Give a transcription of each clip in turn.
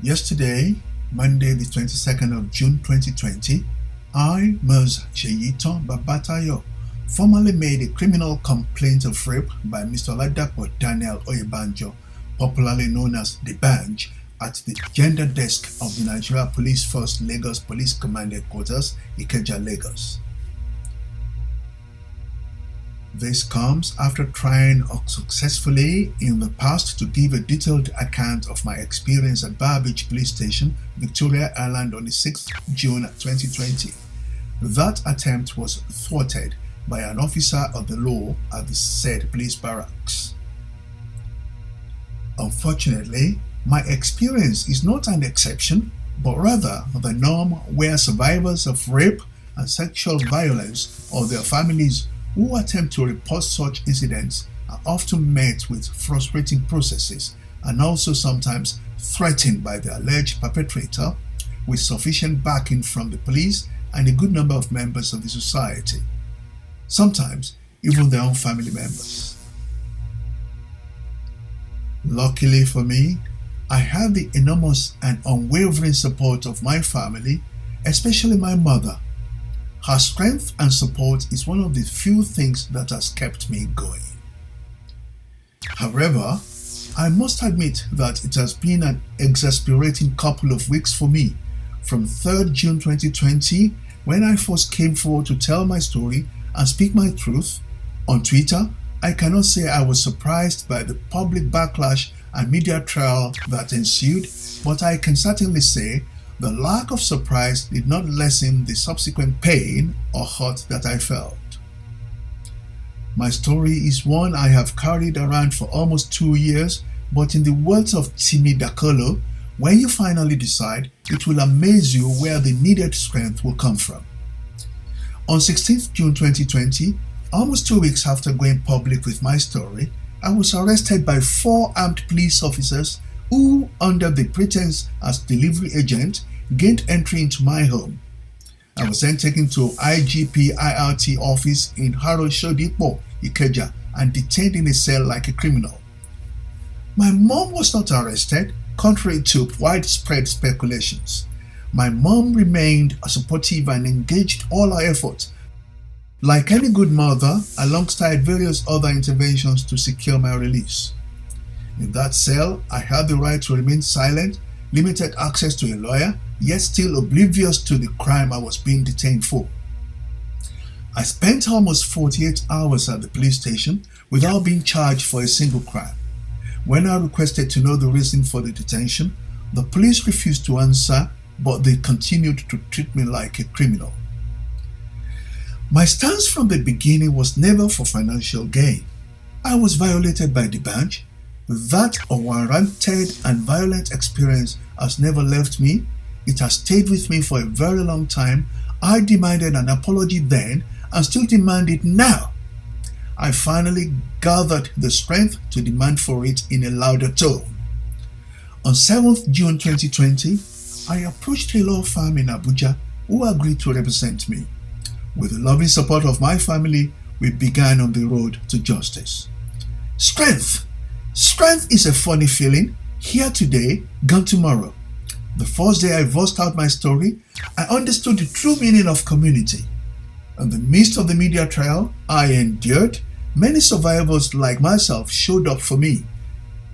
Yesterday, Monday the 22nd of June 2020, I, Ms. Sheyiton Babatayo, formally made a criminal complaint of rape by Mr. Ladapo Daniel Oyebanjo, popularly known as The Banj, at the Gender Desk of the Nigeria Police Force Lagos Police Command Headquarters, Ikeja, Lagos. This comes after trying unsuccessfully in the past to give a detailed account of my experience at Bar Beach Police Station, Victoria Island on the 6th June 2020. That attempt was thwarted by an officer of the law at the said police barracks. Unfortunately, my experience is not an exception, but rather the norm where survivors of rape and sexual violence or their families who attempt to report such incidents are often met with frustrating processes and also sometimes threatened by the alleged perpetrator with sufficient backing from the police and a good number of members of the society, sometimes even their own family members. Luckily for me, I had the enormous and unwavering support of my family, especially my mother. Her strength and support is one of the few things that has kept me going. However, I must admit that it has been an exasperating couple of weeks for me, from 3rd June 2020, when I first came forward to tell my story and speak my truth. On Twitter, I cannot say I was surprised by the public backlash and media trial that ensued, but I can certainly say the lack of surprise did not lessen the subsequent pain or hurt that I felt. My story is one I have carried around for almost 2 years, but in the words of Timi Dakolo, when you finally decide, it will amaze you where the needed strength will come from. On 16th June 2020, almost 2 weeks after going public with my story, I was arrested by 4 armed police officers who, under the pretense as delivery agent, gained entry into my home. I was then taken to IGP IRT office in Harosho-Dipo, Ikeja, and detained in a cell like a criminal. My mom was not arrested, contrary to widespread speculations. My mom remained supportive and engaged all her efforts, like any good mother, alongside various other interventions to secure my release. In that cell, I had the right to remain silent, limited access to a lawyer, yet still oblivious to the crime I was being detained for. I spent almost 48 hours at the police station without being charged for a single crime. When I requested to know the reason for the detention, the police refused to answer, but they continued to treat me like a criminal. My stance from the beginning was never for financial gain. I was violated by the Banj. That unwarranted and violent experience has never left me. It has stayed with me for a very long time. I demanded an apology then and still demand it now. I finally gathered the strength to demand for it in a louder tone. On 7th June 2020, I approached a law firm in Abuja who agreed to represent me. With the loving support of my family, we began on the road to justice. Strength! Strength is a funny feeling, here today, gone tomorrow. The first day I voiced out my story, I understood the true meaning of community. In the midst of the media trial I endured, many survivors like myself showed up for me.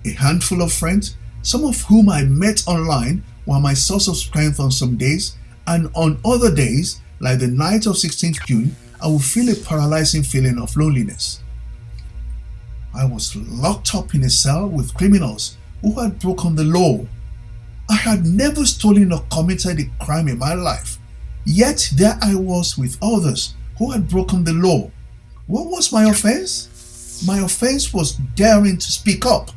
A handful of friends, some of whom I met online, were my source of strength on some days, and on other days, like the night of 16th June, I would feel a paralyzing feeling of loneliness. I was locked up in a cell with criminals who had broken the law. I had never stolen or committed a crime in my life, yet there I was with others who had broken the law. What was my offense? My offense was daring to speak up.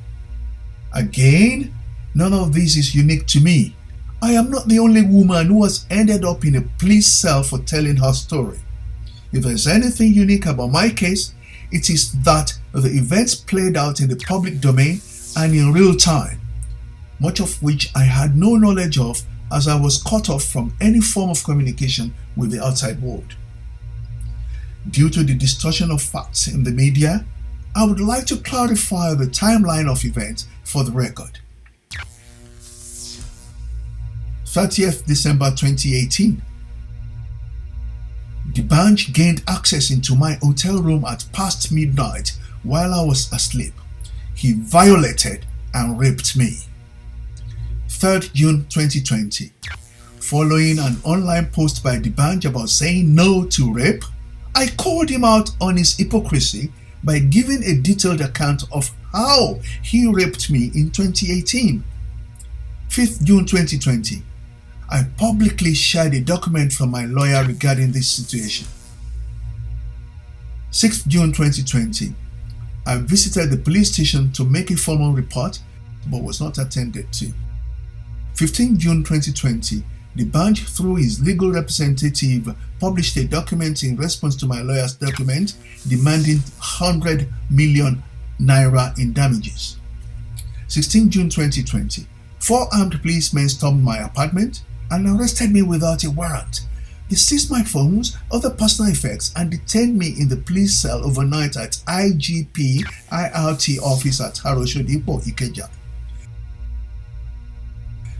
Again, none of this is unique to me. I am not the only woman who has ended up in a police cell for telling her story. If there's anything unique about my case, it is that the events played out in the public domain and in real time, much of which I had no knowledge of as I was cut off from any form of communication with the outside world. Due to the distortion of facts in the media, I would like to clarify the timeline of events for the record. 30th December 2018. D'banj gained access into my hotel room at past midnight while I was asleep. He violated and raped me. 3rd June 2020. Following an online post by D'banj about saying no to rape, I called him out on his hypocrisy by giving a detailed account of how he raped me in 2018. 5th June 2020. I publicly shared a document from my lawyer regarding this situation. 6th June 2020. I visited the police station to make a formal report but was not attended to. 15th June 2020. D'banj, through his legal representative, published a document in response to my lawyer's document demanding 100 million naira in damages. 16th June 2020. 4 armed policemen stormed my apartment and arrested me without a warrant. They seized my phones, other personal effects, and detained me in the police cell overnight at IGP IRT office at Harosodipo, Ikeja.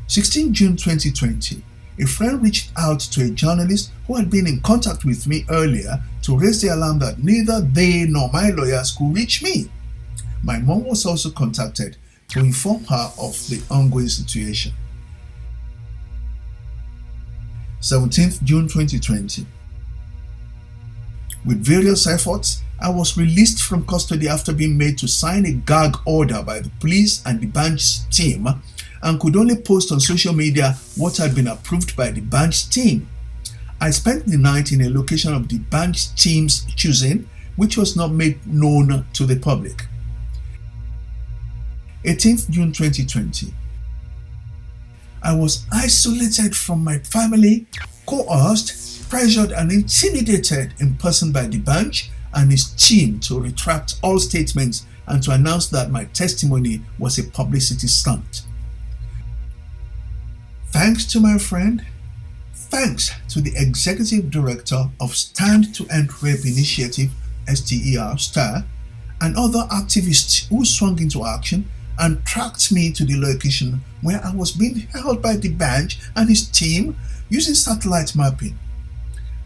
16 June 2020. A friend reached out to a journalist who had been in contact with me earlier to raise the alarm that neither they nor my lawyers could reach me. My mom was also contacted to inform her of the ongoing situation. 17th June 2020. With various efforts, I was released from custody after being made to sign a gag order by the police and D'banj's team, and could only post on social media what had been approved by D'banj's team. I spent the night in a location of D'banj's team's choosing, which was not made known to the public. 18th June 2020. I was isolated from my family, coerced, pressured and intimidated in person by D'banj and his team to retract all statements and to announce that my testimony was a publicity stunt. Thanks to my friend, thanks to the Executive Director of Stand to End Rape Initiative, STER, STAR, and other activists who swung into action and tracked me to the location where I was being held by D'banj and his team using satellite mapping.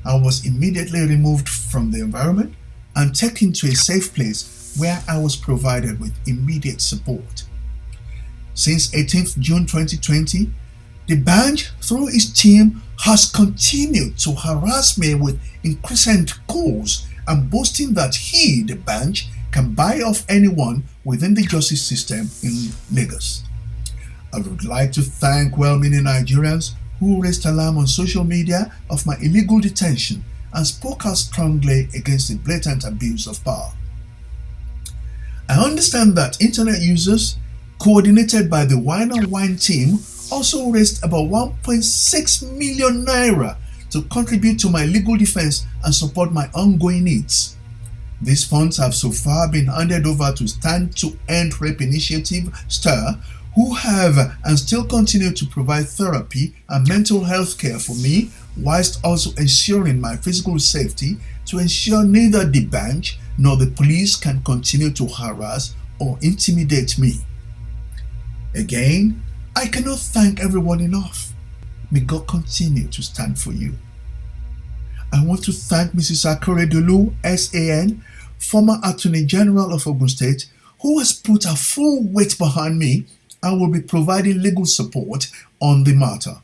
I was immediately removed from the environment and taken to a safe place where I was provided with immediate support. Since 18th June 2020, D'banj, through his team, has continued to harass me with incessant calls and boasting that he, D'banj, can buy off anyone within the justice system in Lagos. I would like to thank well-meaning Nigerians who raised alarm on social media of my illegal detention and spoke out strongly against the blatant abuse of power. I understand that internet users, coordinated by the Wine and Wine team, also raised about 1.6 million naira to contribute to my legal defense and support my ongoing needs. These funds have so far been handed over to Stand to End Rape Initiative, STAR, who have and still continue to provide therapy and mental health care for me, whilst also ensuring my physical safety to ensure neither D'banj nor the police can continue to harass or intimidate me. Again, I cannot thank everyone enough. May God continue to stand for you. I want to thank Mrs. Akeredolu, SAN, former Attorney General of Ogun State, who has put her full weight behind me and will be providing legal support on the matter.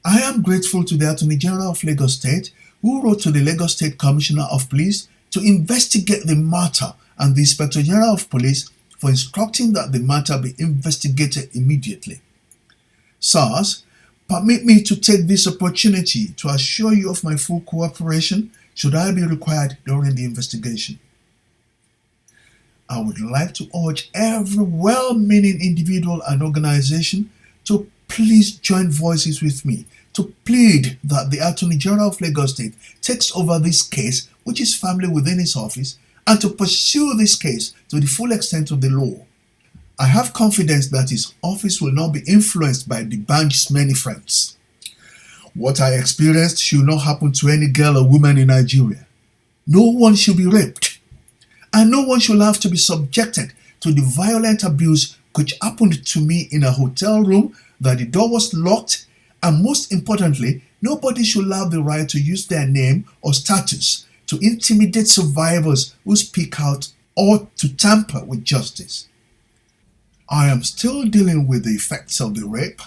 I am grateful to the Attorney General of Lagos State, who wrote to the Lagos State Commissioner of Police to investigate the matter, and the Inspector General of Police for instructing that the matter be investigated immediately. SARS, permit me to take this opportunity to assure you of my full cooperation should I be required during the investigation. I would like to urge every well-meaning individual and organization to please join voices with me to plead that the Attorney General of Lagos State takes over this case, which is firmly within his office, and to pursue this case to the full extent of the law. I have confidence that his office will not be influenced by D'banj's many friends. What I experienced should not happen to any girl or woman in Nigeria. No one should be raped, and no one should have to be subjected to the violent abuse which happened to me in a hotel room that the door was locked And most importantly, nobody should have the right to use their name or status to intimidate survivors who speak out or to tamper with justice. I am still dealing with the effects of the rape,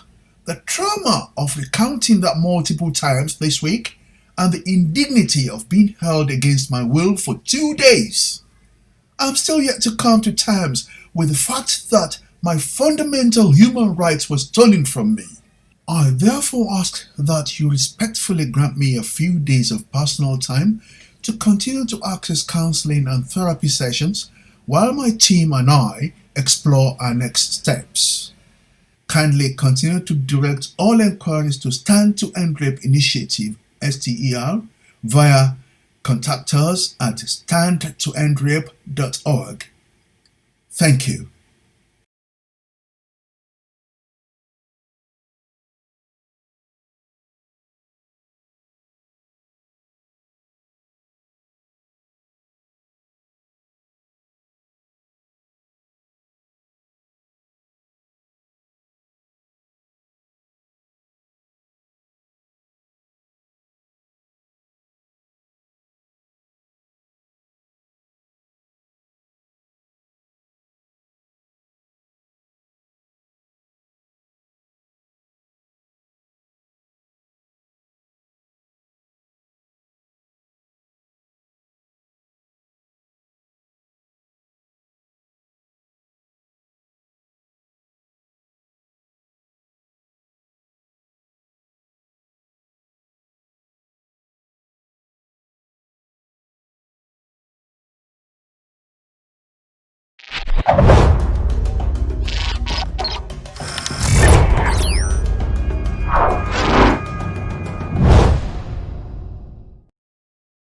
the trauma of recounting that multiple times this week, and the indignity of being held against my will for 2 days. I'm still yet to come to terms with the fact that my fundamental human rights were stolen from me. I therefore ask that you respectfully grant me a few days of personal time to continue to access counseling and therapy sessions while my team and I explore our next steps. Kindly continue to direct all inquiries to Stand to End Rape Initiative STER via contact us at standtoendrape.org. Thank you.